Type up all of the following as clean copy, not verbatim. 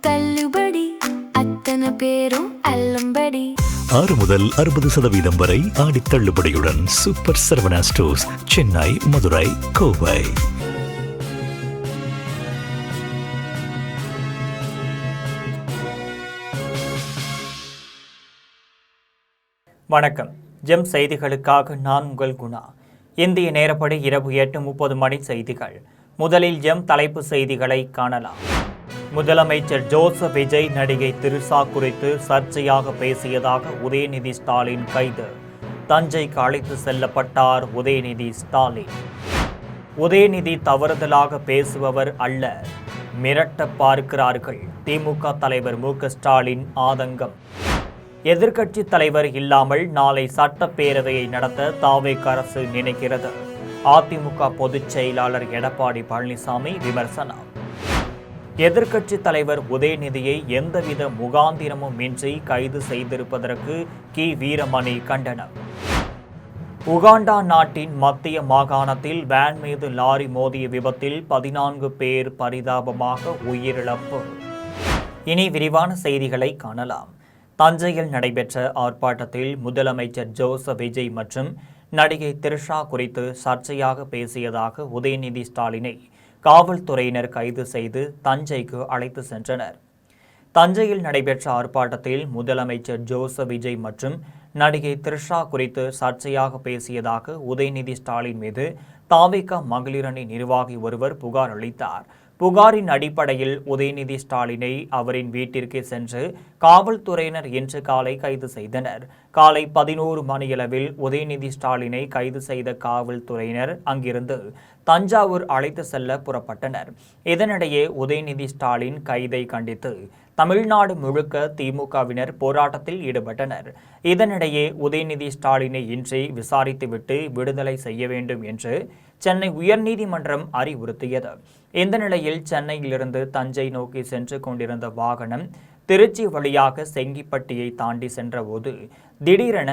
தள்ளுபடி, அத்தனை பேரும் அல்லம்படி. 6 முதல் 60% வரை ஆடி தள்ளுபடியுடன் சூப்பர் சரவணா ஸ்டோர்ஸ், சென்னை, மதுரை, கோவை. வணக்கம். ஜெம் செய்திகளுக்காக நான் உங்கள் குணா. இந்திய நேரப்படி இரவு 8:30 மணி செய்திகள். முதலில் ஜெம் தலைப்பு செய்திகளை காணலாம். முதலமைச்சர் ஜோசப் விஜய் நடிகை திரிஷா குறித்து சர்ச்சையாக பேசியதாக உதயநிதி ஸ்டாலின் கைது. தஞ்சைக்கு அழைத்து செல்லப்பட்டார் உதயநிதி ஸ்டாலின். உதயநிதி தவறுதலாக பேசுபவர் அல்ல, மிரட்ட பார்க்கிறார்கள். திமுக தலைவர் மு.க. ஸ்டாலின் ஆதங்கம். எதிர்க்கட்சி தலைவர் இல்லாமல் நாளை சட்டப்பேரவையை நடத்த தாவேக அரசு நினைக்கிறது. அதிமுக பொதுச் செயலாளர் எடப்பாடி பழனிசாமி விமர்சனம். எதிர்க்கட்சி தலைவர் உதயநிதியை எந்தவித முகாந்திரமும் இன்றி கைது செய்திருப்பதற்கு கி. வீரமணி கண்டனம். உகாண்டா நாட்டின் மத்திய மாகாணத்தில் வேன் மீது லாரி மோதிய விபத்தில் 14 பேர் பரிதாபமாக உயிரிழப்பு. இனி விரிவான செய்திகளை காணலாம். தஞ்சையில் நடைபெற்ற ஆர்ப்பாட்டத்தில் முதலமைச்சர் ஜோசப் விஜய் மற்றும் நடிகை திரிஷா குறித்து சர்ச்சையாக பேசியதாக உதயநிதி ஸ்டாலினை காவல்துறையினர் கைது செய்து தஞ்சைக்கு அழைத்து சென்றனர். தஞ்சையில் நடைபெற்ற ஆர்ப்பாட்டத்தில் முதலமைச்சர் ஜோசப் விஜய் மற்றும் நடிகை திரிஷா குறித்து சர்ச்சையாக பேசியதாக உதயநிதி ஸ்டாலின் மீது தாவேக மகளிர் அணி நிர்வாகி ஒருவர் புகார் அளித்தார். புகாரின் அடிப்படையில் உதயநிதி ஸ்டாலினை அவரின் வீட்டிற்கு சென்று காவல்துறையினர் இன்று காலை கைது செய்தனர். காலை 11 மணியளவில் உதயநிதி ஸ்டாலினை கைது செய்த காவல்துறையினர் அங்கிருந்து தஞ்சாவூர் அழைத்து செல்ல புறப்பட்டனர். இதனிடையே உதயநிதி ஸ்டாலின் கைதை கண்டித்து தமிழ்நாடு முழுக்க திமுகவினர் போராட்டத்தில் ஈடுபட்டனர். இதனிடையே உதயநிதி ஸ்டாலினை இன்றி விசாரித்துவிட்டு விடுதலை செய்ய வேண்டும் என்று சென்னை உயர்நீதிமன்றம் அறிவுறுத்தியது. இந்த நிலையில் சென்னையிலிருந்து தஞ்சை நோக்கி சென்று கொண்டிருந்த வாகனம் திருச்சி வழியாக செங்கிப்பட்டியை தாண்டி சென்றபோது திடீரென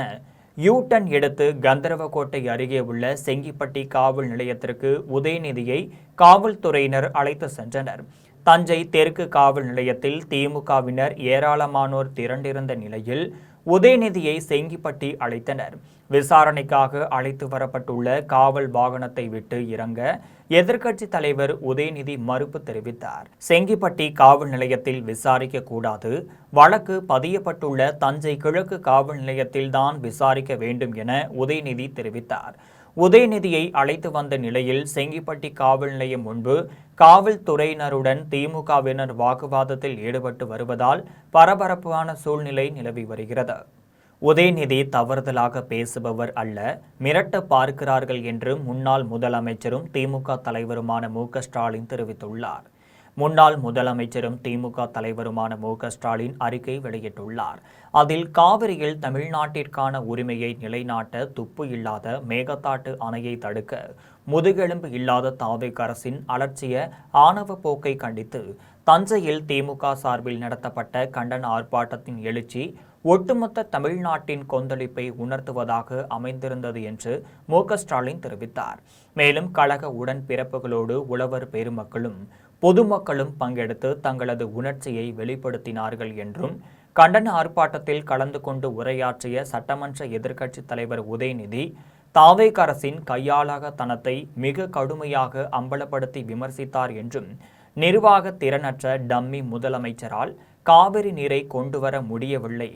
யூ-டர்ன் எடுத்து கந்தர்வக்கோட்டை அருகே உள்ள செங்கிப்பட்டி காவல் நிலையத்திற்கு உதயநிதியை காவல்துறையினர் அழைத்து சென்றனர். தஞ்சை தெற்கு காவல் நிலையத்தில் திமுகவினர் ஏராளமானோர் திரண்டிருந்த நிலையில் உதயநிதியை செங்கிப்பட்டி அழைத்தனர். விசாரணைக்காக அழைத்து வரப்பட்டுள்ள காவல் வாகனத்தை விட்டு இறங்க எதிர்க்கட்சி தலைவர் உதயநிதி மறுப்பு தெரிவித்தார். செங்கிப்பட்டி காவல் நிலையத்தில் விசாரிக்க கூடாது, வழக்கு பதியப்பட்டுள்ள தஞ்சை கிழக்கு காவல் நிலையத்தில்தான் விசாரிக்க வேண்டும் என உதயநிதி தெரிவித்தார். உதயநிதியை அழைத்து வந்த நிலையில் செங்கிப்பட்டி காவல் நிலையம் முன்பு காவல்துறையினருடன் திமுகவினர் வாக்குவாதத்தில் ஈடுபட்டு வருவதால் பரபரப்பான சூழ்நிலை நிலவி வருகிறது. உதயநிதி தவறுதலாக பேசுபவர் அல்ல, மிரட்ட பார்க்கிறார்கள் என்று முன்னாள் முதலமைச்சரும் திமுக தலைவருமான மு.க. ஸ்டாலின் தெரிவித்துள்ளார். முன்னாள் முதலமைச்சரும் திமுக தலைவருமான மு.க. ஸ்டாலின் அறிக்கை வெளியிட்டுள்ளார். அதில் காவிரியில் தமிழ்நாட்டிற்கான உரிமையை நிலைநாட்ட துப்பு இல்லாத மேகதாட்டு அணையை தடுக்க முதுகெலும்பு இல்லாத தாவேக அரசின் அலட்சிய ஆணவ போக்கை கண்டித்து தஞ்சையில் திமுக சார்பில் நடத்தப்பட்ட கண்டன ஆர்ப்பாட்டத்தின் எழுச்சி ஒட்டுமொத்த தமிழ்நாட்டின் கொந்தளிப்பை உணர்த்துவதாக அமைந்திருந்தது என்று மு.க. ஸ்டாலின் தெரிவித்தார். மேலும் கழக உடன்பிறப்புகளோடு உழவர் பெருமக்களும் பொதுமக்களும் பங்கெடுத்து தங்களது உணர்ச்சியை வெளிப்படுத்தினார்கள் என்றும் கண்டன ஆர்ப்பாட்டத்தில் கலந்து கொண்டு உரையாற்றிய சட்டமன்ற எதிர்க்கட்சி தலைவர் உதயநிதி தாவேக அரசின் கையாளகத்தனத்தை மிக கடுமையாக அம்பலப்படுத்தி விமர்சித்தார் என்றும் நிர்வாக திறனற்ற டம்மி முதலமைச்சரால் காவிரி நீரை கொண்டுவர முடியவில்லை,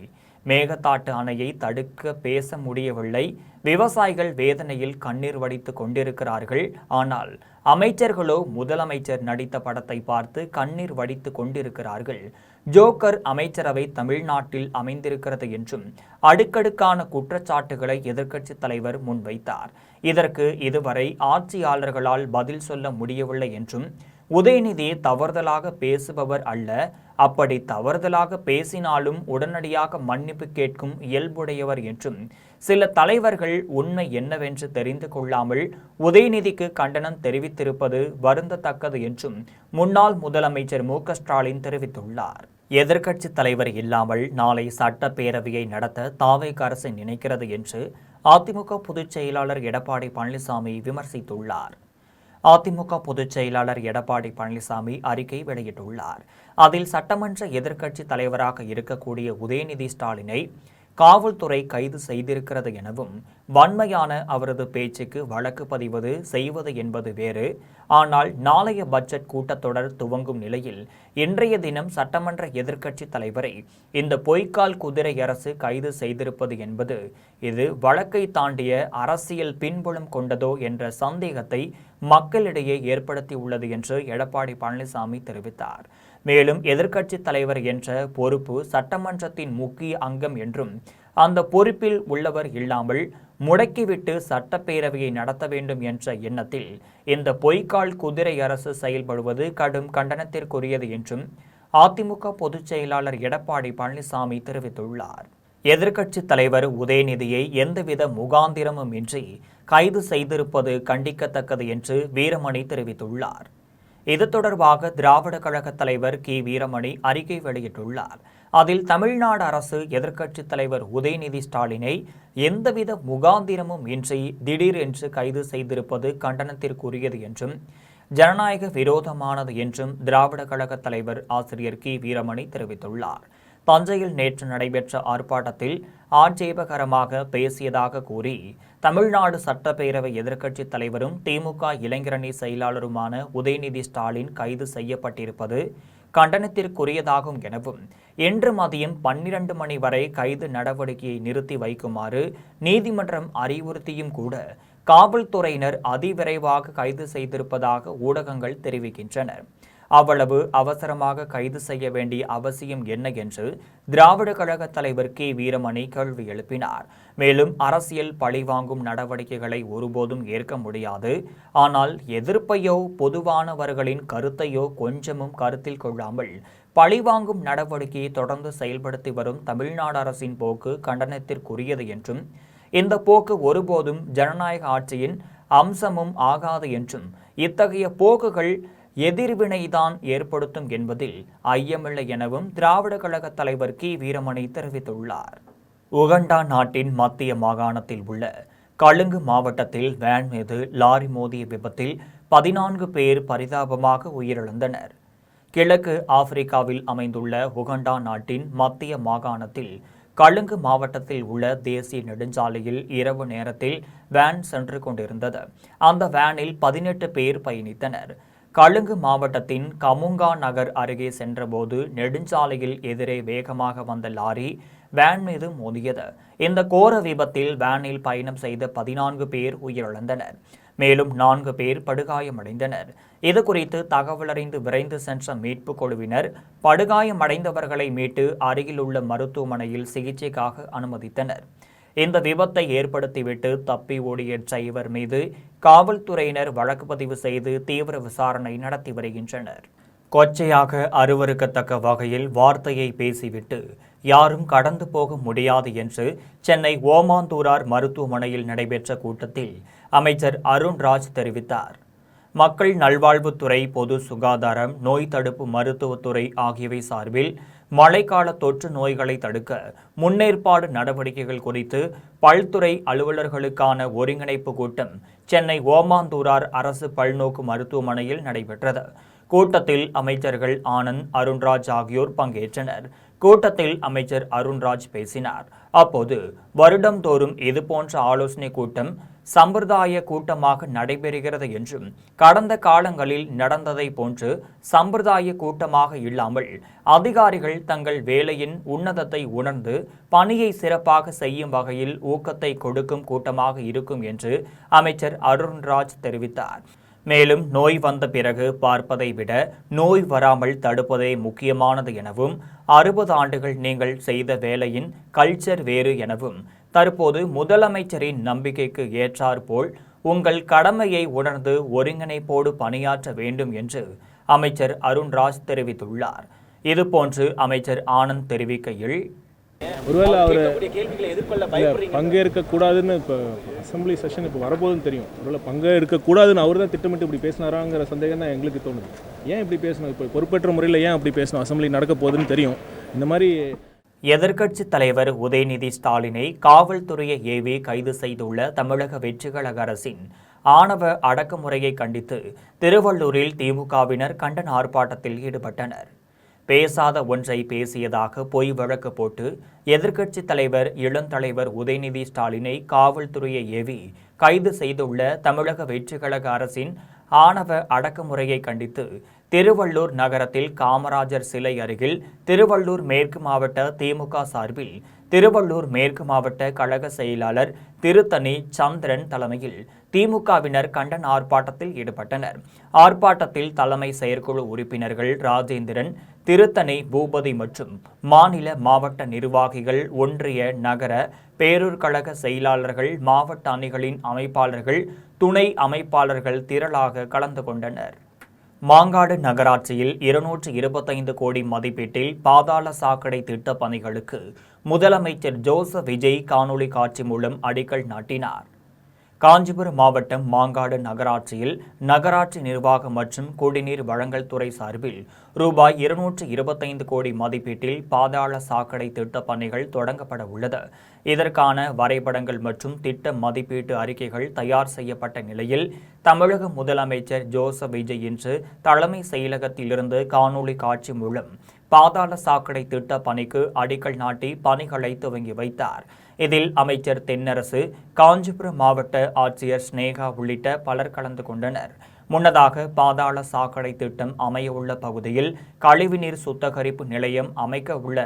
மேகதாட்டு அணையை தடுக்க பேச முடியவில்லை, விவசாயிகள் வேதனையில் கண்ணீர் வடித்து கொண்டிருக்கிறார்கள், ஆனால் அமைச்சர்களோ முதலமைச்சர் நடித்த படத்தை பார்த்து கண்ணீர் வடித்து கொண்டிருக்கிறார்கள், ஜோக்கர் அமைச்சரவை தமிழ்நாட்டில் அமைந்திருக்கிறது என்றும் அடுக்கடுக்கான குற்றச்சாட்டுகளை எதிர்க்கட்சி தலைவர் முன்வைத்தார். இதற்கு இதுவரை ஆட்சியாளர்களால் பதில் சொல்ல முடியவில்லை என்றும் உதயநிதி தவறுதலாக பேசுபவர் அல்ல, அப்படி தவறுதலாக பேசினாலும் உடனடியாக மன்னிப்பு கேட்கும் இயல்புடையவர் என்றும் சில தலைவர்கள் உண்மை என்னவென்று தெரிந்து கொள்ளாமல் உதயநிதிக்கு கண்டனம் தெரிவித்திருப்பது வருந்தத்தக்கது என்றும் முன்னாள் முதலமைச்சர் மு.க. ஸ்டாலின் தெரிவித்துள்ளார். எதிர்க்கட்சி தலைவர் இல்லாமல் நாளை சட்டப்பேரவையை நடத்த தாவேக அரசு நினைக்கிறது என்று அதிமுக பொதுச் செயலாளர் எடப்பாடி பழனிசாமி விமர்சித்துள்ளார். அதிமுக பொதுச் செயலாளர் எடப்பாடி பழனிசாமி அறிக்கை வெளியிட்டுள்ளார். அதில் சட்டமன்ற எதிர்க்கட்சி தலைவராக இருக்கக்கூடிய உதயநிதி ஸ்டாலினை காவல்துறை கைது செய்திருக்கிறது எனவும், வன்மையான அவரது பேச்சுக்கு வழக்கு பதிவது செய்வது என்பது வேறு. ஆனால் நாளைய பட்ஜெட் கூட்டத்தொடர் துவங்கும் நிலையில் இன்றைய தினம் சட்டமன்ற எதிர்க்கட்சி தலைவரை இந்த பொய்க்கால் குதிரை அரசு கைது செய்திருப்பது என்பது இது வழக்கை தாண்டிய அரசியல் பின்புலம் கொண்டதோ என்ற சந்தேகத்தை மக்களிடையே ஏற்படுத்தியுள்ளது என்று எடப்பாடி பழனிசாமி தெரிவித்தார். மேலும் எதிர்க்கட்சி தலைவர் என்ற பொறுப்பு சட்டமன்றத்தின் முக்கிய அங்கம் என்றும், அந்த பொறுப்பில் உள்ளவர் இல்லாமல் முடக்கிவிட்டு சட்டப்பேரவையை நடத்த வேண்டும் என்ற எண்ணத்தில் இந்த பொய்க்கால் குதிரை அரசு செயல்படுவது கடும் கண்டனத்திற்குரியது என்றும் அதிமுக பொதுச் செயலாளர் எடப்பாடி பழனிசாமி தெரிவித்துள்ளார். எதிர்க்கட்சி தலைவர் உதயநிதியை எந்தவித முகாந்திரமும் இன்றி கைது செய்திருப்பது கண்டிக்கத்தக்கது என்று வீரமணி தெரிவித்துள்ளார். இது தொடர்பாக திராவிட கழக தலைவர் கி. வீரமணி அறிக்கை வெளியிட்டுள்ளார். அதில் தமிழ்நாடு அரசு எதிர்க்கட்சித் தலைவர் உதயநிதி ஸ்டாலினை எந்தவித முகாந்திரமும் இன்றி திடீரென்று கைது செய்திருப்பது கண்டனத்திற்குரியது என்றும், ஜனநாயக விரோதமானது என்றும் திராவிட கழக தலைவர் ஆசிரியர் கி. வீரமணி தெரிவித்துள்ளார். தஞ்சையில் நேற்று நடைபெற்ற ஆர்ப்பாட்டத்தில் ஆட்சேபகரமாக பேசியதாக கூறி, தமிழ்நாடு சட்டப்பேரவை எதிர்க்கட்சித் தலைவரும் திமுக இளைஞரணி செயலாளருமான உதயநிதி ஸ்டாலின் கைது செய்யப்பட்டிருப்பது கண்டனத்திற்குரியதாகும் எனவும், இன்று மதியம் 12 மணி வரை கைது நடவடிக்கையை நிறுத்தி வைக்குமாறு நீதிமன்றம் அறிவுறுத்தியும் கூட காவல்துறையினர் அதிவிரைவாக கைது செய்திருப்பதாக ஊடகங்கள் தெரிவிக்கின்றன. அவ்வளவு அவசரமாக கைது செய்ய வேண்டிய அவசியம் என்ன என்று திராவிட கழக தலைவர் கி. வீரமணி கேள்வி எழுப்பினார். மேலும் அரசியல் பழிவாங்கும் நடவடிக்கைகளை ஒருபோதும் ஏற்க முடியாது. ஆனால் எதிர்ப்பையோ பொதுவானவர்களின் கருத்தையோ கொஞ்சமும் கருத்தில் கொள்ளாமல் பழிவாங்கும் நடவடிக்கையை தொடர்ந்து செயல்படுத்தி வரும் தமிழ்நாடு அரசின் போக்கு கண்டனத்திற்குரியது என்றும், இந்த போக்கு ஒருபோதும் ஜனநாயக ஆட்சியின் அம்சமும் ஆகாது என்றும், இத்தகைய போக்குகள் எதிர்வினைதான் ஏற்படுத்தும் என்பதில் ஐயமில்லை எனவும் திராவிட கழக தலைவர் கி. வீரமணி தெரிவித்துள்ளார். உகண்டா நாட்டின் மத்திய மாகாணத்தில் உள்ள கலுங்கு மாவட்டத்தில் வேன் மீது லாரி மோதிய விபத்தில் 14 பேர் பரிதாபமாக உயிரிழந்தனர். கிழக்கு ஆப்பிரிக்காவில் அமைந்துள்ள உகண்டா நாட்டின் மத்திய மாகாணத்தில் கலுங்கு மாவட்டத்தில் உள்ள தேசிய நெடுஞ்சாலையில் இரவு நேரத்தில் வேன் சென்று கொண்டிருந்தது. அந்த வேனில் 18 பேர் பயணித்தனர். கலுங்கு மாவட்டத்தின் கமுங்கா நகர் அருகே சென்றபோது நெடுஞ்சாலையில் எதிரே வேகமாக வந்த லாரி வேன் மீது மோதியது. இந்த கோர விபத்தில் வேனில் பயணம் செய்த 14 பேர் உயிரிழந்தனர். மேலும் 4 பேர் படுகாயமடைந்தனர். இதுகுறித்து தகவலறிந்து விரைந்து சென்ற மீட்புக் குழுவினர் படுகாயமடைந்தவர்களை மீட்டு அருகிலுள்ள மருத்துவமனையில் சிகிச்சைக்காக அனுமதித்தனர். இந்த விபத்தை ஏற்படுத்திவிட்டு தப்பி ஓடிய டிரைவர் மீது காவல்துறையினர் வழக்கு பதிவு செய்து தீவிர விசாரணை நடத்தி வருகின்றனர். கொச்சையாக அருவருக்கத்தக்க வகையில் வார்த்தையை பேசிவிட்டு யாரும் கடந்து போக முடியாது என்று சென்னை ஓமாந்தூரார் மருத்துவமனையில் நடைபெற்ற கூட்டத்தில் அமைச்சர் அருண்ராஜ் தெரிவித்தார். மக்கள் நல்வாழ்வுத்துறை, பொது சுகாதாரம், நோய் தடுப்பு மருத்துவத்துறை ஆகியவை சார்பில் மழைக்கால தொற்று நோய்களை தடுக்க முன்னேற்பாடு நடவடிக்கைகள் குறித்து பல்துறை அலுவலர்களுக்கான ஒருங்கிணைப்பு கூட்டம் சென்னை ஓமாந்தூரார் அரசு பல்நோக்கு மருத்துவமனையில் நடைபெற்றது. கூட்டத்தில் அமைச்சர்கள் ஆனந்த், அருண்ராஜ் ஆகியோர் பங்கேற்றனர். கூட்டத்தில் அமைச்சர் அருண்ராஜ் பேசினார். அப்போது வருடந்தோறும் இதுபோன்ற ஆலோசனை கூட்டம் சம்பிரதாய கூட்டமாக நடைபெறுகிறது என்றும், கடந்த காலங்களில் நடந்ததை போன்று சம்பிரதாய கூட்டமாக இல்லாமல் அதிகாரிகள் தங்கள் வேலையின் உன்னதத்தை உணர்ந்து பணியை சிறப்பாக செய்யும் வகையில் ஊக்கத்தை கொடுக்கும் கூட்டமாக இருக்கும் என்று அமைச்சர் அருண்ராஜ் தெரிவித்தார். மேலும் நோய் வந்த பிறகு பார்ப்பதை விட நோய் வராமல் தடுப்பதே முக்கியமானது எனவும், 60 ஆண்டுகள் நீங்கள் செய்த வேலையின் கல்ச்சர் வேறு எனவும், தற்போது முதலமைச்சரின் நம்பிக்கைக்கு ஏற்றாற்போல் உங்கள் கடமையை உணர்ந்து ஒருங்கிணைப்போடு பணியாற்ற வேண்டும் என்று அமைச்சர் அருண்ராஜ் தெரிவித்துள்ளார். இதுபோன்று அமைச்சர் ஆனந்த் தெரிவிக்கையில், ஒருவேளை அவர் பங்கேற்கக்கூடாதுன்னு இப்போ அசம்பிளி செஷன் இப்போ வரப்போகுதுன்னு தெரியும். ஒருவேளை பங்கேற்கக்கூடாதுன்னு அவர் தான் திட்டமிட்டு இப்படி பேசினாராங்கிற சந்தேகம் தான் எங்களுக்கு தோணுது. ஏன் இப்படி பேசணும்? இப்போ பொறுப்பேற்ற முறையில் ஏன் அப்படி பேசணும்? அசம்பிளி நடக்க போகுதுன்னு தெரியும். இந்த மாதிரி எதிர்க்கட்சித் தலைவர் உதயநிதி ஸ்டாலினை காவல்துறையை ஏவி கைது செய்துள்ள தமிழக வெற்றிக்கழக அரசின் ஆணவ அடக்குமுறையை கண்டித்து திருவள்ளூரில் திமுகவினர் கண்டன ஆர்ப்பாட்டத்தில் ஈடுபட்டனர். பேசாத ஒன்றை பேசியதாக பொய் வழக்கு போட்டு எதிர்க்கட்சித் தலைவர் இளந்தலைவர் உதயநிதி ஸ்டாலினை காவல்துறையை ஏவி கைது செய்துள்ள தமிழக வெற்றிக்கழக அரசின் ஆணவ அடக்குமுறையை கண்டித்து திருவள்ளூர் நகரத்தில் காமராஜர் சிலை அருகில் திருவள்ளூர் மேற்கு மாவட்ட திமுக சார்பில் திருவள்ளூர் மேற்கு மாவட்ட கழக செயலாளர் திருத்தணி சந்திரன் தலைமையில் திமுகவினர் கண்டன ஆர்ப்பாட்டத்தில் ஈடுபட்டனர். ஆர்ப்பாட்டத்தில் தலைமை செயற்குழு உறுப்பினர்கள் ராஜேந்திரன், திருத்தணி பூபதி மற்றும் மாநில மாவட்ட நிர்வாகிகள், ஒன்றிய நகர பேரூர் கழக செயலாளர்கள், மாவட்ட அணிகளின் அமைப்பாளர்கள், துணை அமைப்பாளர்கள் திரளாக கலந்து கொண்டனர். மாங்காடு நகராட்சியில் 225 கோடி மதிப்பீட்டில் பாதாள சாக்கடை திட்ட பணிகளுக்கு முதலமைச்சர் ஜோசப் விஜய் காணொலி காட்சி மூலம் அடிக்கல் நாட்டினார். காஞ்சிபுரம் மாவட்டம் மாங்காடு நகராட்சியில் நகராட்சி நிர்வாகம் மற்றும் குடிநீர் வழங்கல் துறை சார்பில் ரூபாய் 225 கோடி மதிப்பீட்டில் பாதாள சாக்கடை திட்ட பணிகள் தொடங்கப்பட உள்ளது. இதற்கான வரைபடங்கள் மற்றும் திட்ட மதிப்பீட்டு அறிக்கைகள் தயார் செய்யப்பட்ட நிலையில் தமிழக முதலமைச்சர் ஜோசப் விஜய் இன்று தலைமை செயலகத்திலிருந்து காணொலி காட்சி மூலம் பாதாள சாக்கடை திட்ட பணிக்கு அடிக்கல் நாட்டி பணிகளை துவங்கி வைத்தார். இதில் அமைச்சர் தென்னரசு, காஞ்சிபுரம் மாவட்ட ஆட்சியர் ஸ்னேகா உள்ளிட்ட பலர் கலந்து கொண்டனர். முன்னதாக பாதாள சாக்கடை திட்டம் அமையவுள்ள பகுதியில் கழிவுநீர் சுத்திகரிப்பு நிலையம் அமைக்க உள்ள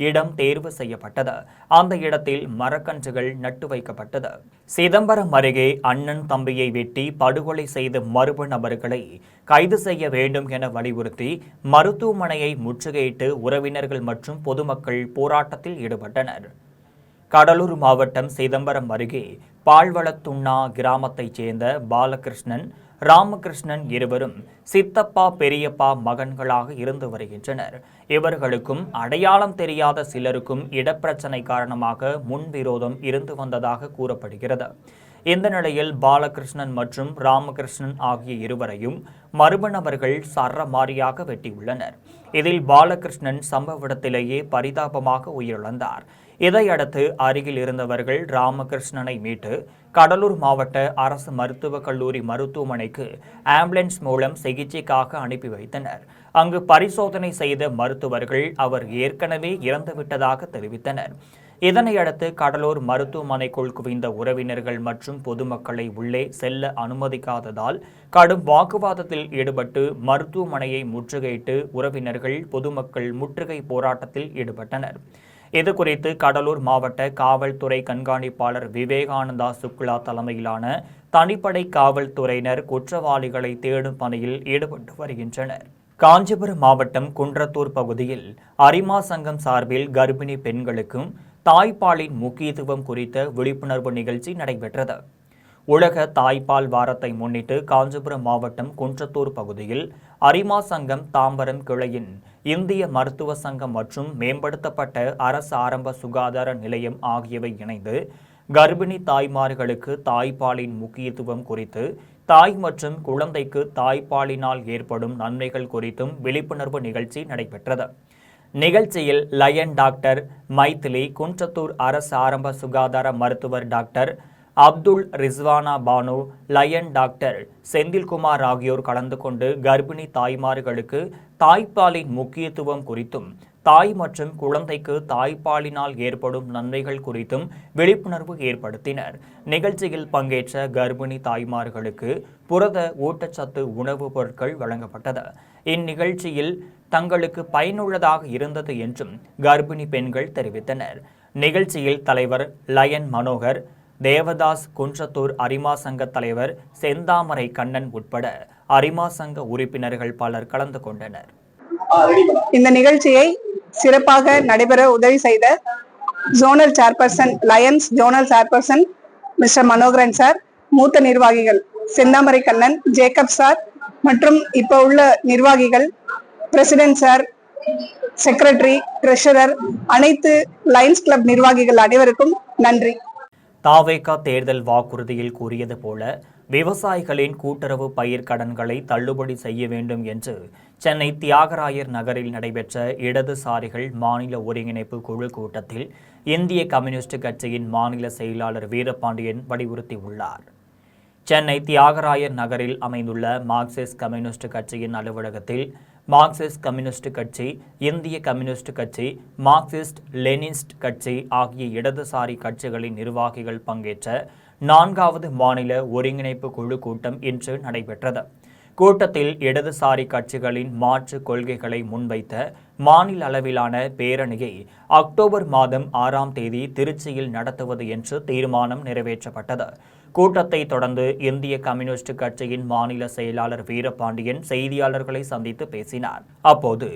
இடம் தேர்வு செய்யப்பட்டது. அந்த இடத்தில் மரக்கன்றுகள் நட்டு வைக்கப்பட்டது. சிதம்பரம் அருகே அண்ணன் தம்பியை வெட்டி படுகொலை செய்த மர்ம நபர்களை கைது செய்ய வேண்டும் என வலியுறுத்தி மருத்துவமனையை முற்றுகையிட்டு உறவினர்கள் மற்றும் பொதுமக்கள் போராட்டத்தில் ஈடுபட்டனர். கடலூர் மாவட்டம் சிதம்பரம் அருகே பால்வளத்துண்ணா கிராமத்தைச் சேர்ந்த பாலகிருஷ்ணன், ராமகிருஷ்ணன் இருவரும் சித்தப்பா பெரியப்பா மகன்களாக இருந்து வருகின்றனர். இவர்களுக்கும் அடையாளம் தெரியாத சிலருக்கும் இடப்பிரச்சனை காரணமாக முன்விரோதம் இருந்து வந்ததாக கூறப்படுகிறது. இந்த நிலையில் பாலகிருஷ்ணன் மற்றும் ராமகிருஷ்ணன் ஆகிய இருவரையும் மர்ம நபர்கள் சரமாரியாக வெட்டியுள்ளனர். இதில் பாலகிருஷ்ணன் சம்பவ இடத்திலேயே பரிதாபமாக உயிரிழந்தார். இதையடுத்து அருகில் இருந்தவர்கள் ராமகிருஷ்ணனை மீட்டு கடலூர் மாவட்ட அரசு மருத்துவக் கல்லூரி மருத்துவமனைக்கு ஆம்புலன்ஸ் மூலம் சிகிச்சைக்காக அனுப்பி வைத்தனர். அங்கு பரிசோதனை செய்த மருத்துவர்கள் அவர் ஏற்கனவே இறந்துவிட்டதாக தெரிவித்தனர். இதனையடுத்து கடலூர் மருத்துவமனைக்குள் குவிந்த உறவினர்கள் மற்றும் பொதுமக்களை உள்ளே செல்ல அனுமதிக்காததால் கடும் வாக்குவாதத்தில் ஈடுபட்டு மருத்துவமனையை முற்றுகையிட்டு உறவினர்கள், பொதுமக்கள் முற்றுகை போராட்டத்தில் ஈடுபட்டனர். இதுகுறித்து கடலூர் மாவட்ட காவல்துறை கண்காணிப்பாளர் விவேகானந்தா சுக்லா தலைமையிலான தனிப்படை காவல்துறையினர் குற்றவாளிகளை தேடும் பணியில் ஈடுபட்டு வருகின்றனர். காஞ்சிபுரம் மாவட்டம் குன்றத்தூர் பகுதியில் அரிமா சங்கம் சார்பில் கர்ப்பிணி பெண்களுக்கும் தாய்ப்பாலின் முக்கியத்துவம் குறித்த விழிப்புணர்வு நிகழ்ச்சி நடைபெற்றது. உலக தாய்ப்பால் வாரத்தை முன்னிட்டு காஞ்சிபுரம் மாவட்டம் குன்றத்தூர் பகுதியில் அரிமா சங்கம் தாம்பரம் கிளையின் இந்திய மருத்துவ சங்கம் மற்றும் மேம்படுத்தப்பட்ட அரசு ஆரம்ப சுகாதார நிலையம் ஆகியவை இணைந்து கர்ப்பிணி தாய்மார்களுக்கு தாய்ப்பாலின் முக்கியத்துவம் குறித்து, தாய் மற்றும் குழந்தைக்கு தாய்ப்பாலினால் ஏற்படும் நன்மைகள் குறித்தும் விழிப்புணர்வு நிகழ்ச்சி நடைபெற்றது. நிகழ்ச்சியில் லயன் டாக்டர் மைதிலி, குன்றத்தூர் அரசு ஆரம்ப சுகாதார மருத்துவர் doctor Abdul Rizwana Banu, lion doctor Senthilkumar ஆகியோர் கலந்து கொண்டு கர்ப்பிணி தாய்மார்களுக்கு தாய்ப்பாலின் முக்கியத்துவம் குறித்தும், தாய் மற்றும் குழந்தைக்கு தாய்ப்பாலினால் ஏற்படும் நன்மைகள் குறித்தும் விழிப்புணர்வு ஏற்படுத்தினர். நிகழ்ச்சியில் பங்கேற்ற கர்ப்பிணி தாய்மார்களுக்கு புரத ஊட்டச்சத்து உணவுப் பொருட்கள் வழங்கப்பட்டது. இந்நிகழ்ச்சியில் தங்களுக்கு பயனுள்ளதாக இருந்தது என்றும் கர்ப்பிணி பெண்கள் தெரிவித்தனர். நிகழ்ச்சியில் தலைவர் லயன் மனோகர், தேவதாஸ், குன்றத்தூர் அரிமா சங்க தலைவர் செந்தாமரை கண்ணன் உட்பட அரிமா சங்க உறுப்பினர்கள் பலர் கலந்து கொண்டனர். இந்த நிகழ்ச்சியை சிறப்பாக நடைபெற உதவி செய்த zonal chairperson, Lions zonal chairperson mister Manoharan sir, மூத்த நிர்வாகிகள் செந்தாமரை கண்ணன், ஜேக்கப் சார் மற்றும் இப்ப உள்ள நிர்வாகிகள், பிரசிடென்ட் சார், செக்ரட்டரி, ட்ரெஷரர், அனைத்து லயன்ஸ் கிளப் நிர்வாகிகள் அனைவருக்கும் நன்றி. தாவேகா தேர்தல் வாக்குறுதியில் கூறியது போல விவசாயிகளின் கூட்டுறவு பயிர் கடன்களை தள்ளுபடி செய்ய வேண்டும் என்று சென்னை தியாகராயர் நகரில் நடைபெற்ற இடதுசாரிகள் மாநில ஒருங்கிணைப்பு குழு கூட்டத்தில் இந்திய கம்யூனிஸ்ட் கட்சியின் மாநில செயலாளர் வீரபாண்டியன் வலியுறுத்தியுள்ளார். சென்னை தியாகராயர் நகரில் அமைந்துள்ள மார்க்சிஸ்ட் கம்யூனிஸ்ட் கட்சியின் அலுவலகத்தில் மார்க்சிஸ்ட் கம்யூனிஸ்ட் கட்சி, இந்திய கம்யூனிஸ்ட் கட்சி, மார்க்சிஸ்ட் லெனினிஸ்ட் கட்சி ஆகிய இடதுசாரி கட்சிகளின் நிர்வாகிகள் பங்கேற்ற 4வது மாநில ஒருங்கிணைப்பு குழு கூட்டம் இன்று நடைபெற்றது. கூட்டத்தில் இடதுசாரி கட்சிகளின் மாற்று கொள்கைகளை முன்வைத்த மாநில அளவிலான பேரணியை அக்டோபர் மாதம் 6ஆம் தேதி திருச்சியில் நடத்துவது என்று தீர்மானம் நிறைவேற்றப்பட்டது. கூட்டத்தை தொடர்ந்து இந்திய கம்யூனிஸ்ட் கட்சியின் மாநில செயலாளர் வீரபாண்டியன் செய்தியாளர்களை சந்தித்து பேசினார். அப்போது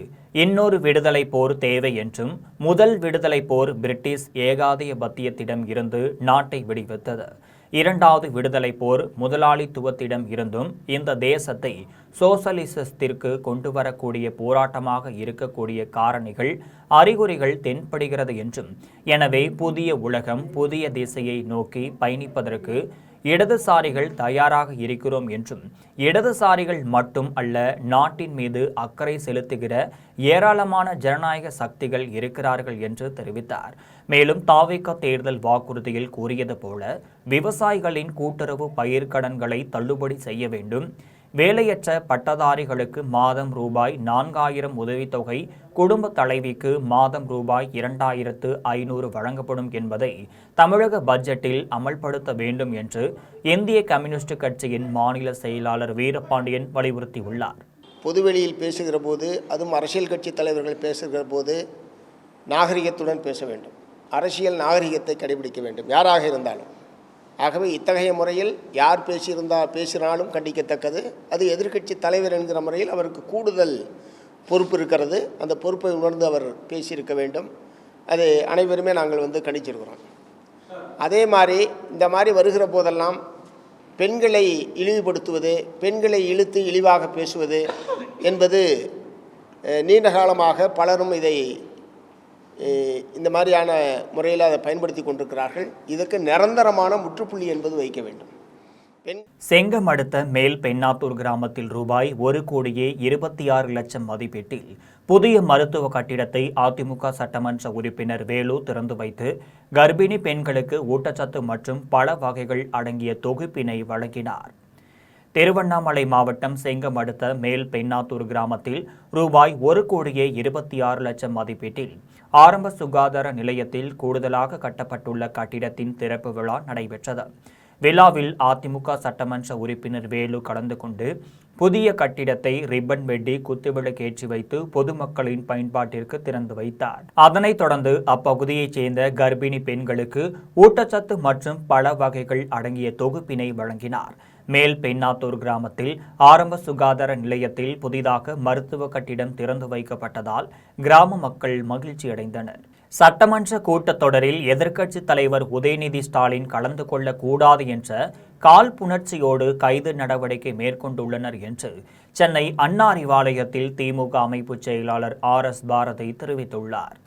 இன்னொரு விடுதலை போர் தேவை என்றும், முதல் விடுதலை போர் பிரிட்டிஷ் ஏகாதிபத்தியத்திடம் இருந்து நாட்டை விடுவித்தது. 2வது விடுதலை போர் முதலாளித்துவத்திடம் இருந்தும் இந்த தேசத்தை சோசலிசத்திற்கு கொண்டு வரக்கூடிய போராட்டமாக இருக்கக்கூடிய காரணிகள், அறிகுறிகள் தென்படுகிறது என்றும், எனவே புதிய உலகம், புதிய திசையை நோக்கி பயணிப்பதற்கு இடதுசாரிகள் தயாராக இருக்கிறோம் என்றும், இடதுசாரிகள் மட்டும் அல்ல, நாட்டின் மீது அக்கறை செலுத்துகிற ஏராளமான ஜனநாயக சக்திகள் இருக்கிறார்கள் என்று தெரிவித்தார். மேலும் தாவேகா தேர்தல் வாக்குறுதியில் கூறியது போல விவசாயிகளின் கூட்டுறவு பயிர்க்கடன்களை தள்ளுபடி செய்ய வேண்டும், வேலையற்ற பட்டதாரிகளுக்கு மாதம் ரூபாய் 4000 உதவித்தொகை, குடும்ப தலைவிக்கு மாதம் ரூபாய் 2500 வழங்கப்படும் என்பதை தமிழக பட்ஜெட்டில் அமல்படுத்த வேண்டும் என்று இந்திய கம்யூனிஸ்ட் கட்சியின் மாநில செயலாளர் வீரபாண்டியன் வலியுறுத்தியுள்ளார். பொதுவெளியில் பேசுகிற போது, அதுவும் அரசியல் கட்சி தலைவர்கள் பேசுகிற போது நாகரிகத்துடன் பேச வேண்டும். அரசியல் நாகரிகத்தை கடைபிடிக்க வேண்டும், யாராக இருந்தாலும். ஆகவே இத்தகைய முறையில் யார் பேசினாலும் கண்டிக்கத்தக்கது. அது எதிர்க்கட்சி தலைவர் என்கிற முறையில் அவருக்கு கூடுதல் பொறுப்பு இருக்கிறது. அந்த பொறுப்பை உணர்ந்து அவர் பேசியிருக்க வேண்டும். அது அனைவருமே நாங்கள் கணிச்சிருக்கிறோம். அதே மாதிரி இந்த மாதிரி வருகிற போதெல்லாம் பெண்களை இழிவுபடுத்துவது, பெண்களை இழுத்து இழிவாக பேசுவது என்பது நீண்ட காலமாக பலரும் இதை இந்த மாதிரியான முறையில் அதை பயன்படுத்தி கொண்டிருக்கிறார்கள். இதற்கு நிரந்தரமான முற்றுப்புள்ளி என்பது வைக்க வேண்டும். செங்கம் அடுத்த மேல் பெண்ணாத்தூர் கிராமத்தில் ரூபாய் 1,26,00,000 மதிப்பீட்டில் புதிய மருத்துவ கட்டிடத்தை அதிமுக சட்டமன்ற உறுப்பினர் வேலு திறந்து வைத்து கர்ப்பிணி பெண்களுக்கு ஊட்டச்சத்து மற்றும் பழ வகைகள் அடங்கிய தொகுப்பினை வழங்கினார். திருவண்ணாமலை மாவட்டம் செங்கம் அடுத்த மேல் பெண்ணாத்தூர் கிராமத்தில் ரூபாய் 1,26,00,000 மதிப்பீட்டில் ஆரம்ப சுகாதார நிலையத்தில் கூடுதலாக கட்டப்பட்டுள்ள கட்டிடத்தின் திறப்பு விழா நடைபெற்றது. விழாவில் அதிமுக சட்டமன்ற உறுப்பினர் வேலு கலந்து கொண்டு புதிய கட்டிடத்தை ரிப்பன் வெட்டி குத்துவிளக்கேற்றி வைத்து பொதுமக்களின் பயன்பாட்டிற்கு திறந்து வைத்தார். அதனைத் தொடர்ந்து அப்பகுதியைச் சேர்ந்த கர்ப்பிணி பெண்களுக்கு ஊட்டச்சத்து மற்றும் பழ வகைகள் அடங்கிய தொகுப்பினை வழங்கினார். மேல் பெண்ணாத்தூர் கிராமத்தில் ஆரம்ப சுகாதார நிலையத்தில் புதிதாக மருத்துவ கட்டிடம் திறந்து வைக்கப்பட்டதால் கிராம மக்கள் மகிழ்ச்சியடைந்தனர். சட்டமன்ற கூட்டத்தொடரில் எதிர்க்கட்சித் தலைவர் உதயநிதி ஸ்டாலின் கலந்து கொள்ளக்கூடாது என்ற காழ்ப்புணர்ச்சியோடு கைது நடவடிக்கை மேற்கொண்டுள்ளனர் என்று சென்னை அண்ணா அறிவாலயத்தில் திமுக அமைப்பு செயலாளர் RS பாரதி தெரிவித்துள்ளார்.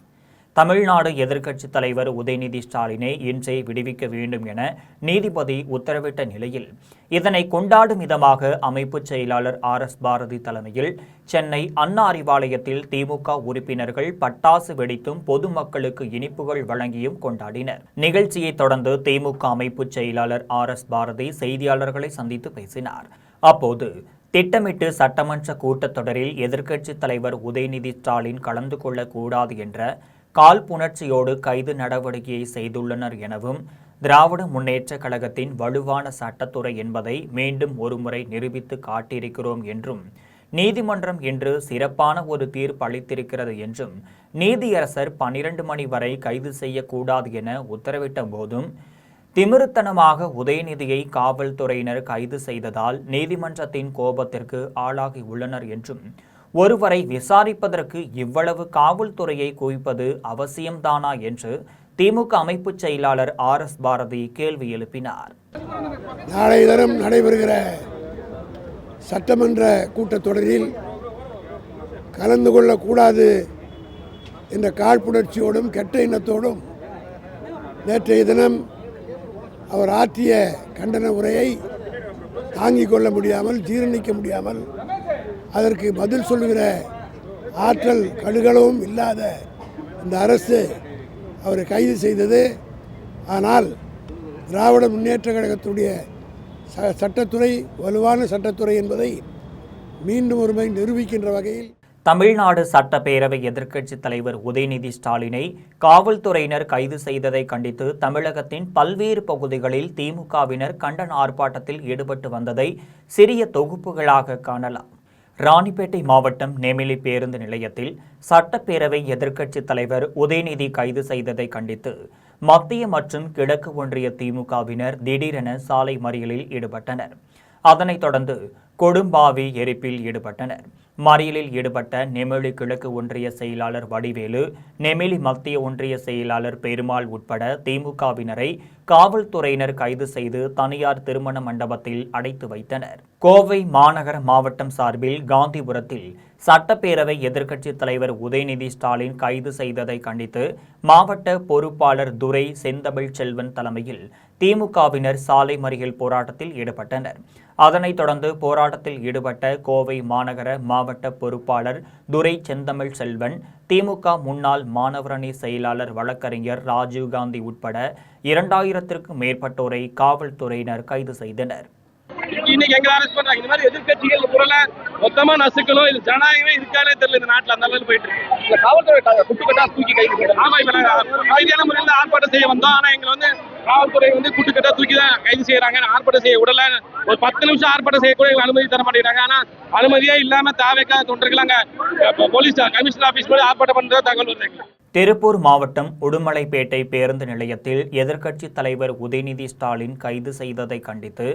தமிழ்நாடு எதிர்க்கட்சித் தலைவர் உதயநிதி ஸ்டாலினை இன்றே விடுவிக்க வேண்டும் என நீதிபதி உத்தரவிட்ட நிலையில் இதனை கொண்டாடும் விதமாக அமைப்பு செயலாளர் RS பாரதி தலைமையில் சென்னை அண்ணா அறிவாலயத்தில் திமுக உறுப்பினர்கள் பட்டாசு வெடித்தும் பொதுமக்களுக்கு இனிப்புகள் வழங்கியும் கொண்டாடினர். நிகழ்ச்சியை தொடர்ந்து திமுக அமைப்பு செயலாளர் RS பாரதி செய்தியாளர்களை சந்தித்து பேசினார். அப்போது திட்டமிட்டு சட்டமன்ற கூட்டத்தொடரில் எதிர்க்கட்சித் தலைவர் உதயநிதி ஸ்டாலின் கலந்து கொள்ளக்கூடாது என்ற காழ்ப்புணர்ச்சியோடு கைது நடவடிக்கையை செய்துள்ளனர் எனவும், திராவிட முன்னேற்றக் கழகத்தின் வலுவான சட்டத்துறை என்பதை மீண்டும் ஒருமுறை நிரூபித்து காட்டியிருக்கிறோம் என்றும், நீதிமன்றம் இன்று சிறப்பான ஒரு தீர்ப்பு அளித்திருக்கிறது என்றும், நீதியரசர் 12 மணி வரை கைது செய்யக்கூடாது என உத்தரவிட்ட போதும் திமிருத்தனமாக உதயநிதியை காவல்துறையினர் கைது செய்ததால் நீதிமன்றத்தின் கோபத்திற்கு ஆளாகி உள்ளனர் என்றும், ஒருவரை விசாரிப்பதற்கு இவ்வளவு காவல்துறையை குவிப்பது அவசியம்தானா என்று திமுக அமைப்பு செயலாளர் RS பாரதி கேள்வி எழுப்பினார். நாளை தினம் நடைபெறுகிற சட்டமன்ற கூட்டத்தொடரில் கலந்து கொள்ளக்கூடாது என்ற காழ்ப்புணர்ச்சியோடும் கெட்ட எண்ணத்தோடும் நேற்றைய தினம் அவர் ஆற்றிய கண்டன உரையை தாங்கிக் கொள்ள முடியாமல், ஜீரணிக்க முடியாமல், அதற்கு பதில் சொல்லுகிற ஆற்றல் கடுகளவும் இல்லாத இந்த அரசு அவரை கைது செய்தது. ஆனால் திராவிட முன்னேற்ற கழகத்துடைய சட்டத்துறை வலுவான சட்டத்துறை என்பதை மீண்டும் ஒருமுறை நிரூபிக்கின்ற வகையில் தமிழ்நாடு சட்டப்பேரவை எதிர்க்கட்சித் தலைவர் உதயநிதி ஸ்டாலினை காவல்துறையினர் கைது செய்ததை கண்டித்து தமிழகத்தின் பல்வேறு பகுதிகளில் திமுகவினர் கண்டன ஆர்ப்பாட்டத்தில் ஈடுபட்டு வந்ததை சிறிய தொகுப்புகளாக காணலாம். ராணிப்பேட்டை மாவட்டம் நெமிலி பேருந்து நிலையத்தில் சட்டப்பேரவை எதிர்க்கட்சித் தலைவர் உதயநிதி கைது செய்ததை கண்டித்து மத்திய மற்றும் கிழக்கு ஒன்றிய திமுகவினர் திடீரென சாலை மறியலில் ஈடுபட்டனர். அதனைத் தொடர்ந்து கொடும்பாவி எரிப்பில் ஈடுபட்டனர். மறியலில் ஈடுபட்ட நெமிலி கிழக்கு ஒன்றிய செயலாளர் வடிவேலு, நெமிலி மத்திய ஒன்றிய செயலாளர் பெருமாள் உட்பட திமுகவினரை காவல்துறையினர் கைது செய்து தனியார் திருமண மண்டபத்தில் அடைத்து வைத்தனர். கோவை மாநகர மாவட்டம் சார்பில் காந்திபுரத்தில் சட்டப்பேரவை எதிர்க்கட்சித் தலைவர் உதயநிதி ஸ்டாலின் கைது செய்ததை கண்டித்து மாவட்ட பொறுப்பாளர் துரை செந்தமிழ் செல்வன் தலைமையில் திமுகவினர் சாலை மறியல் போராட்டத்தில் ஈடுபட்டனர். அதனைத் தொடர்ந்து போராட்டத்தில் ஈடுபட்ட கோவை மாநகர மாவட்ட பொறுப்பாளர் துரை செந்தமிழ் செல்வன், திமுக முன்னாள் மாணவரணி செயலாளர் வழக்கறிஞர் ராஜீவ்காந்தி உட்பட 2000க்கும் மேற்பட்டோரை காவல்துறையினர் கைது செய்தனர். இன்னைக்கு எங்க அரெஸ்ட் பண்றாங்க? இந்த மாதிரி எதிர்கட்சிகள் குரலை மொத்தமா நசுக்கணும். இது ஜனநாயகமே இருக்கானே தெரியல இந்த நாட்டுல. அந்த அளவுக்கு போயிட்டு இருக்கு. இந்த காவல்துறை குட்டுக்கட்டா தூக்கி கைது. ஆமா, இப்ப நாங்க அமைதியான முறையில் ஆர்ப்பாட்டம் செய்ய வந்தோம். ஆனா எங்களை காவல்துறை குட்டுக்கட்டா தூக்கி தான் கைது செய்யறாங்க. ஆர்ப்பாட்டம் செய்ய உடல ஒரு 10 நிமிஷம் ஆர்ப்பாட்டம் செய்யக்கூட எங்களுக்கு அனுமதி தர மாட்டேங்கிறாங்க. ஆனா அனுமதியே இல்லாம தாவேக்கா தொண்டர்கள் அங்க போலீஸ் கமிஷனர் ஆபீஸ் போய் ஆர்ப்பாட்டம் பண்றதா தகவல் வருது. திருப்பூர் மாவட்டம் உடுமலைப்பேட்டை பேருந்து நிலையத்தில் எதிர்க்கட்சித் தலைவர் உதயநிதி ஸ்டாலின் கைது செய்ததை கண்டித்து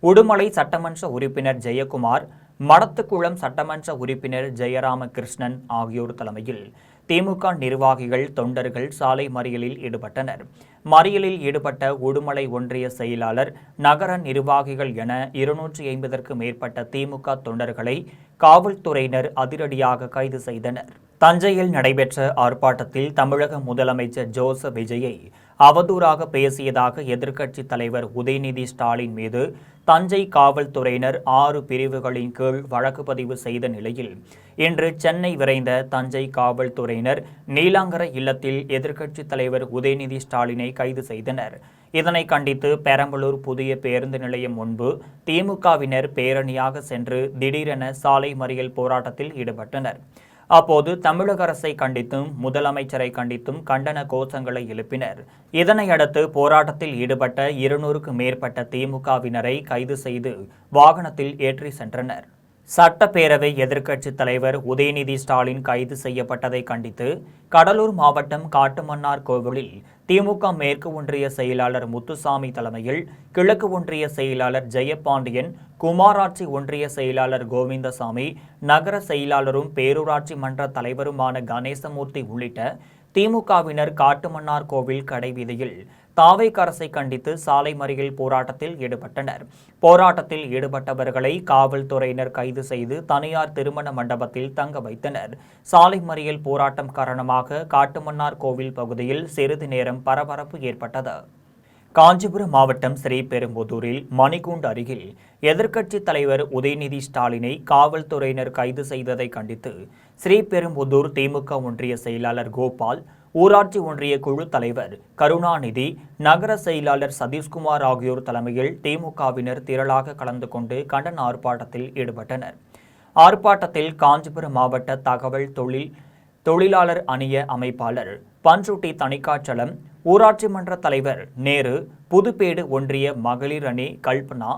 உடுமலை சட்டமன்ற உறுப்பினர் ஜெயக்குமார், மடத்துக்குளம் சட்டமன்ற உறுப்பினர் ஜெயராமகிருஷ்ணன் ஆகியோர் தலைமையில் திமுக நிர்வாகிகள், தொண்டர்கள் சாலை மறியலில் ஈடுபட்டனர். மறியலில் ஈடுபட்ட உடுமலை ஒன்றிய செயலாளர், நகர நிர்வாகிகள் என 250க்கும் மேற்பட்ட திமுக தொண்டர்களை காவல்துறையினர் அதிரடியாக கைது செய்தனர். தஞ்சையில் நடைபெற்ற ஆர்ப்பாட்டத்தில் தமிழக முதலமைச்சர் ஜோசப் விஜயை அவதூறாக பேசியதாக எதிர்க்கட்சித் தலைவர் உதயநிதி ஸ்டாலின் மீது தஞ்சை காவல்துறையினர் 6 பிரிவுகளின் கீழ் வழக்கு பதிவு செய்த நிலையில் இன்று சென்னை விரைந்த தஞ்சை காவல்துறையினர் நீலாங்கரை இல்லத்தில் எதிர்க்கட்சித் தலைவர் உதயநிதி ஸ்டாலினை கைது செய்தனர். இதனை கண்டித்து பெரம்பலூர் புதிய பேருந்து நிலையம் முன்பு திமுகவினர் பேரணியாக சென்று திடீரென சாலை மறியல் போராட்டத்தில் ஈடுபட்டனர். அப்போது தமிழக அரசை கண்டித்தும் முதலமைச்சரை கண்டித்தும் கண்டன கோஷங்களை எழுப்பினர். இதனையடுத்து போராட்டத்தில் ஈடுபட்ட 200க்கும் மேற்பட்ட திமுகவினரை கைது செய்து வாகனத்தில் ஏற்றி சென்றனர். சட்டப்பேரவை எதிர்க்கட்சித் தலைவர் உதயநிதி ஸ்டாலின் கைது செய்யப்பட்டதை கண்டித்து கடலூர் மாவட்டம் காட்டுமன்னார் கோவிலில் திமுக மேற்கு ஒன்றிய செயலாளர் முத்துசாமி தலைமையில் கிழக்கு ஒன்றிய செயலாளர் ஜெயபாண்டியன், குமாராட்சி ஒன்றிய செயலாளர் கோவிந்தசாமி, நகர செயலாளரும் பேரூராட்சி மன்ற தலைவருமான கணேசமூர்த்தி உள்ளிட்ட திமுகவினர் காட்டுமன்னார் கோவில் கடைவீதியில் தாவேக அரசை கண்டித்து சாலை மறியல் போராட்டத்தில் ஈடுபட்டனர். போராட்டத்தில் ஈடுபட்டவர்களை காவல்துறையினர் கைது செய்து தனியார் திருமண மண்டபத்தில் தங்க வைத்தனர். சாலை மறியல் போராட்டம் காரணமாக காட்டுமன்னார் கோவில் பகுதியில் சிறிது நேரம் பரபரப்பு ஏற்பட்டது. காஞ்சிபுரம் மாவட்டம் ஸ்ரீபெரும்புதூரில் மணிக்கூண்டு அருகில் எதிர்க்கட்சித் தலைவர் உதயநிதி ஸ்டாலினை காவல்துறையினர் கைது செய்ததை கண்டித்து ஸ்ரீபெரும்புதூர் திமுக ஒன்றிய செயலாளர் கோபால், ஊராட்சி ஒன்றிய குழு தலைவர் கருணாநிதி, நகர செயலாளர் சதீஷ்குமார் ஆகியோர் தலைமையில் திமுகவினர் திரளாக கலந்து கொண்டு கண்டன ஆர்ப்பாட்டத்தில் ஈடுபட்டனர். ஆர்ப்பாட்டத்தில் காஞ்சிபுரம் மாவட்ட தகவல் தொழிலாளர் அணிய அமைப்பாளர் பன்ருட்டி தணிகாச்சலம், ஊராட்சி மன்ற தலைவர் நேரு, புதுப்பேடு ஒன்றிய மகளிர் அணி கல்பனா,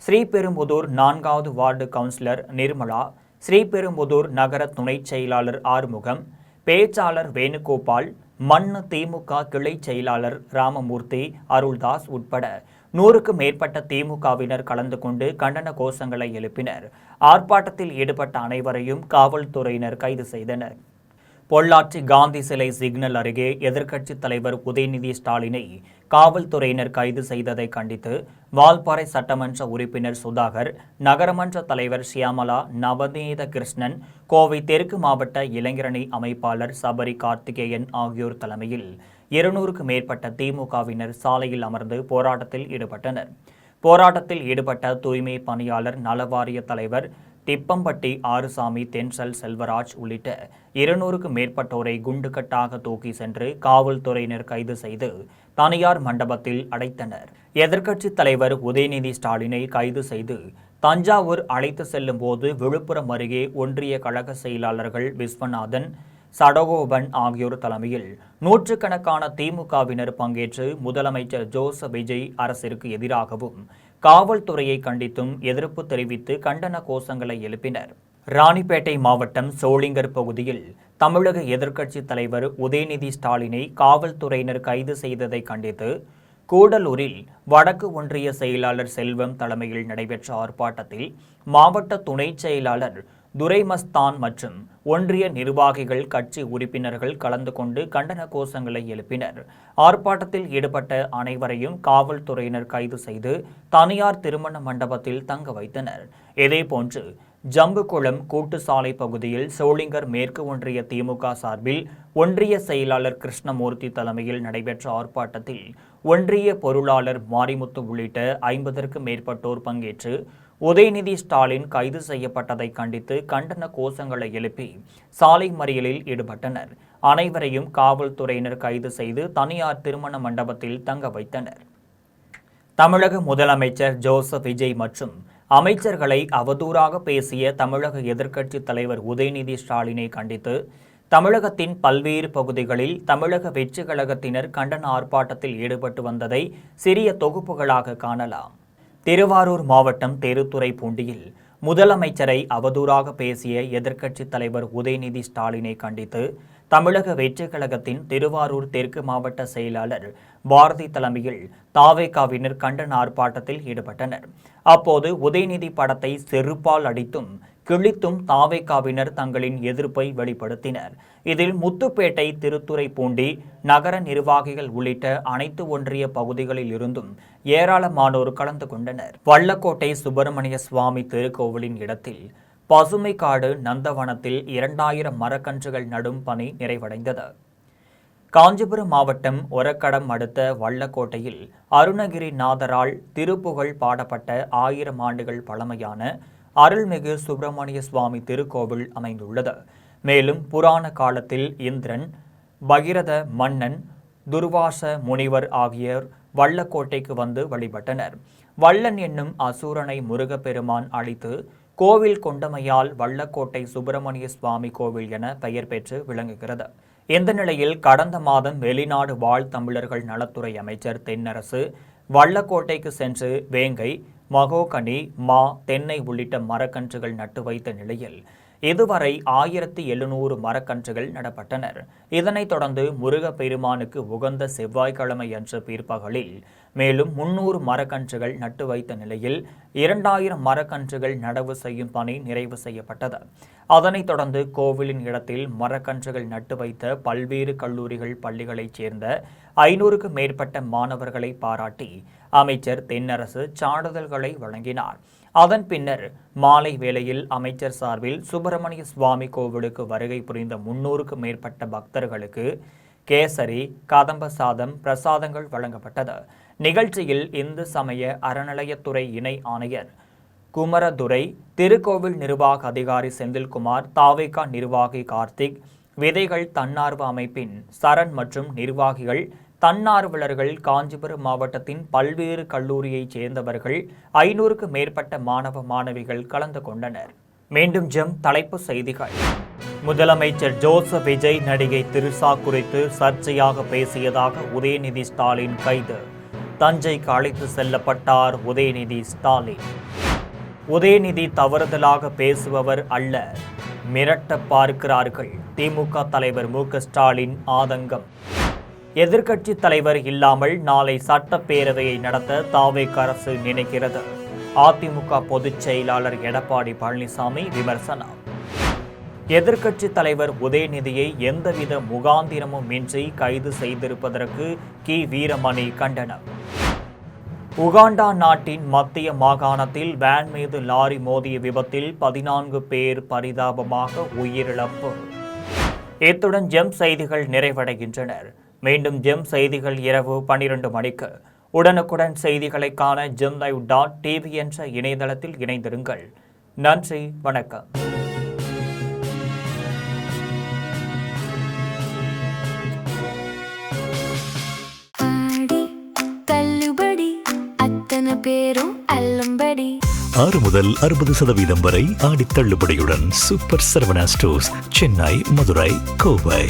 ஸ்ரீபெரும்புதூர் 4வது வார்டு கவுன்சிலர் நிர்மலா, ஸ்ரீபெரும்புதூர் நகர துணை செயலாளர் ஆறுமுகம், பேச்சாளர் வேணுகோபால், மண்ணு திமுக கிளை செயலாளர் ராமமூர்த்தி, அருள்தாஸ் உட்பட 100க்கும் மேற்பட்ட திமுகவினர் கலந்து கொண்டு கண்டன கோஷங்களை எழுப்பினர். ஆர்ப்பாட்டத்தில் ஈடுபட்ட அனைவரையும் காவல்துறையினர் கைது செய்தனர். பொள்ளாச்சி காந்தி சிலை சிக்னல் அருகே எதிர்க்கட்சித் தலைவர் உதயநிதி ஸ்டாலினை காவல்துறையினர் கைது செய்ததை கண்டித்து வால்பாறை சட்டமன்ற உறுப்பினர் சுதாகர், நகரமன்ற தலைவர் சியாமலா, நவநீத கிருஷ்ணன், கோவை தெற்கு மாவட்ட இளைஞரணி அமைப்பாளர் சபரி கார்த்திகேயன் ஆகியோர் தலைமையில் 200க்கும் மேற்பட்ட திமுகவினர் சாலையில் அமர்ந்து போராட்டத்தில் ஈடுபட்டனர். போராட்டத்தில் ஈடுபட்ட தூய்மை பணியாளர் நலவாரிய தலைவர் திப்பம்பட்டி ஆறுசாமி, தென்சல் செல்வராஜ் உள்ளிட்ட 200க்கும் மேற்பட்டோரை குண்டுகட்டாக தூக்கி சென்று காவல்துறையினர் கைது செய்து தனியார் மண்டபத்தில் அடைத்தனர். எதிர்க்கட்சித் தலைவர் உதயநிதி ஸ்டாலினை கைது செய்து தஞ்சாவூர் அழைத்து செல்லும் போது விழுப்புரம் அருகே ஒன்றிய கழக செயலாளர்கள் விஸ்வநாதன், சடகோபன் ஆகியோர் தலைமையில் நூற்றுக்கணக்கான திமுகவினர் பங்கேற்று முதலமைச்சர் ஜோசப் விஜய் அரசிற்கு எதிராகவும் காவல்துறையை கண்டித்தும் எதிர்ப்பு தெரிவித்து கண்டன கோஷங்களை எழுப்பினர். ராணிப்பேட்டை மாவட்டம் சோளிங்கர் பகுதியில் தமிழக எதிர்க்கட்சித் தலைவர் உதயநிதி ஸ்டாலினை காவல்துறையினர் கைது செய்ததை கண்டித்து கூடலூரில் வடக்கு ஒன்றிய செயலாளர் செல்வம் தலைமையில் நடைபெற்ற ஆர்ப்பாட்டத்தில் மாவட்ட துணை செயலாளர் துரைமஸ்தான் மற்றும் ஒன்றிய நிர்வாகிகள், கட்சி உறுப்பினர்கள் கலந்து கொண்டு கண்டன கோஷங்களை எழுப்பினர். ஆர்ப்பாட்டத்தில் ஈடுபட்ட அனைவரையும் காவல்துறையினர் கைது செய்து தனியார் திருமண மண்டபத்தில் தங்க வைத்தனர். இதேபோன்று ஜம்புகுளம் கூட்டுசாலை பகுதியில் சோளிங்கர் மேற்கு ஒன்றிய திமுக சார்பில் ஒன்றிய செயலாளர் கிருஷ்ணமூர்த்தி தலைமையில் நடைபெற்ற ஆர்ப்பாட்டத்தில் ஒன்றிய பொருளாளர் மாரிமுத்து உள்ளிட்ட 50க்கும் மேற்பட்டோர் பங்கேற்று உதயநிதி ஸ்டாலின் கைது செய்யப்பட்டதை கண்டித்து கண்டன கோஷங்களை எழுப்பி சாலை மறியலில் ஈடுபட்டனர். அனைவரையும் காவல்துறையினர் கைது செய்து தனியார் திருமண மண்டபத்தில் தங்க வைத்தனர். தமிழக முதலமைச்சர் ஜோசப் விஜய் மற்றும் அமைச்சர்களை அவதூறாக பேசிய தமிழக எதிர்க்கட்சித் தலைவர் உதயநிதி ஸ்டாலினை கண்டித்து தமிழகத்தின் பல்வேறு பகுதிகளில் தமிழக வெற்றி கழகத்தினர் கண்டன ஆர்ப்பாட்டத்தில் ஈடுபட்டு வந்ததை சிறிய தொகுப்புகளாக காணலாம். திருவாரூர் மாவட்டம் தெருத்துறைப்பூண்டியில் முதலமைச்சரை அவதூறாக பேசிய எதிர்க்கட்சித் தலைவர் உதயநிதி ஸ்டாலினை கண்டித்து தமிழக வெற்றிக் கழகத்தின் திருவாரூர் தெற்கு மாவட்ட செயலாளர் பாரதி தலைமையில் தாவேகாவினர் கண்டன ஆர்ப்பாட்டத்தில் ஈடுபட்டனர். அப்போது உதயநிதி படத்தை செருப்பால் அடித்தும் கிழித்தும் தாவேகாவினர் தங்களின் எதிர்ப்பை வெளிப்படுத்தினர். இதில் முத்துப்பேட்டை, திருத்துறைப்பூண்டி நகர நிர்வாகிகள் உள்ளிட்ட அனைத்து ஒன்றிய பகுதிகளில் இருந்தும் ஏராளமானோர் கலந்து கொண்டனர். வல்லக்கோட்டை சுப்பிரமணிய சுவாமி திருக்கோவிலின் இடத்தில் பசுமைக்காடு நந்தவனத்தில் 2000 மரக்கன்றுகள் நடும் பணி நிறைவடைந்தது. காஞ்சிபுரம் மாவட்டம் ஒரக்கடம் அடுத்த வல்லக்கோட்டையில் அருணகிரிநாதரால் திருப்புகழ் பாடப்பட்ட 1000 ஆண்டுகள் பழமையான அருள்மிகு சுப்பிரமணிய சுவாமி திருக்கோவில் அமைந்துள்ளது. மேலும் புராண காலத்தில் இந்திரன், பகிரத மன்னன், துர்வாச முனிவர் ஆகியோர் வல்லக்கோட்டைக்கு வந்து வழிபட்டனர். வல்லன் என்னும் அசூரனை முருகப்பெருமான் அழித்து கோவில் கொண்டமையால் வல்லக்கோட்டை சுப்பிரமணிய சுவாமி கோவில் என பெயர் பெற்று விளங்குகிறது. இந்த நிலையில் கடந்த மாதம் வெளிநாடு வாழ் தமிழர்கள் நலத்துறை அமைச்சர் தென்னரசு வல்லக்கோட்டைக்கு சென்று வேங்கை, மகோகனி, மா, தென்னை உள்ளிட்ட மரக்கன்றுகள் நட்டு வைத்த நிலையில் இதுவரை 1700 மரக்கன்றுகள் நடப்பட்டனர். இதனைத் தொடர்ந்து முருகப்பெருமானுக்கு உகந்த செவ்வாய்க்கிழமை அன்று பிற்பகலில் மேலும் 300 மரக்கன்றுகள் நட்டு வைத்த நிலையில் 2000 மரக்கன்றுகள் நடவு செய்யும் பணி நிறைவு செய்யப்பட்டது. அதனைத் தொடர்ந்து கோவிலின் இடத்தில் மரக்கன்றுகள் நட்டு வைத்த பல்வேறு கல்லூரிகள், பள்ளிகளைச் சேர்ந்த 500க்கும் மேற்பட்ட மாணவர்களை பாராட்டி அமைச்சர் தென்னரசு சான்றிதழ்களை வழங்கினார். அதன் பின்னர் மாலை வேளையில் அமைச்சர் சார்பில் சுப்பிரமணிய சுவாமி கோவிலுக்கு வருகை புரிந்த 300க்கும் மேற்பட்ட பக்தர்களுக்கு கேசரி, கதம்ப சாதம், பிரசாதங்கள் வழங்கப்பட்டது. நிகழ்ச்சியில் இந்து சமய அறநிலையத்துறை இணை ஆணையர் குமரதுரை, திருக்கோவில் நிர்வாக அதிகாரி செந்தில்குமார், தாவேகா நிர்வாகி கார்த்திக், விதைகள் தன்னார்வ அமைப்பின் சரண் மற்றும் நிர்வாகிகள், தன்னார்வலர்கள், காஞ்சிபுரம் மாவட்டத்தின் பல்வேறு கல்லூரியைச் சேர்ந்தவர்கள், 500க்கு மேற்பட்ட மாணவ மாணவிகள் கலந்து கொண்டனர். மீண்டும் தலைப்புச் செய்திகள். முதலமைச்சர் ஜோசப் விஜய் நடிகை திரிஷா குறித்து சர்ச்சையாக பேசியதாக உதயநிதி ஸ்டாலின் கைது. தஞ்சைக்கு அழைத்து செல்லப்பட்டார் உதயநிதி ஸ்டாலின். உதயநிதி தவறுதலாக பேசுபவர் அல்ல, மிரட்ட பார்க்கிறார்கள். திமுக தலைவர் மு.க. ஸ்டாலின் ஆதங்கம். எதிர்க்கட்சி தலைவர் இல்லாமல் நாளை சட்டப்பேரவையை நடத்த தாவேக அரசு நினைக்கிறது. அதிமுக பொதுச் செயலாளர் எடப்பாடி பழனிசாமி விமர்சனம். எதிர்க்கட்சி தலைவர் உதயநிதியை எந்தவித முகாந்திரமும் இன்றி கைது செய்திருப்பதற்கு கி. வீரமணி கண்டனம். உகாண்டா நாட்டின் மத்திய மாகாணத்தில் வேன் மீது லாரி மோதிய விபத்தில் 14 பேர் பரிதாபமாக உயிரிழப்பு. இத்துடன் செய்திகள் நிறைவடைகின்றனர். மீண்டும் செய்திகள் இரவு 12 மணிக்கு. உடனுக்குடன் செய்திகளை காண gemlive.tv என்ற இணையதளத்தில் இணைந்திருங்கள். நன்றி, வணக்கம். ஆடி தள்ளுபடி அத்தனை பேரும் அள்ளும்படி 6 முதல் 60% வரை ஆடித் தள்ளுபடியுடன் சூப்பர் சரவணா ஸ்டோர்ஸ், சென்னை, மதுரை, கோவை.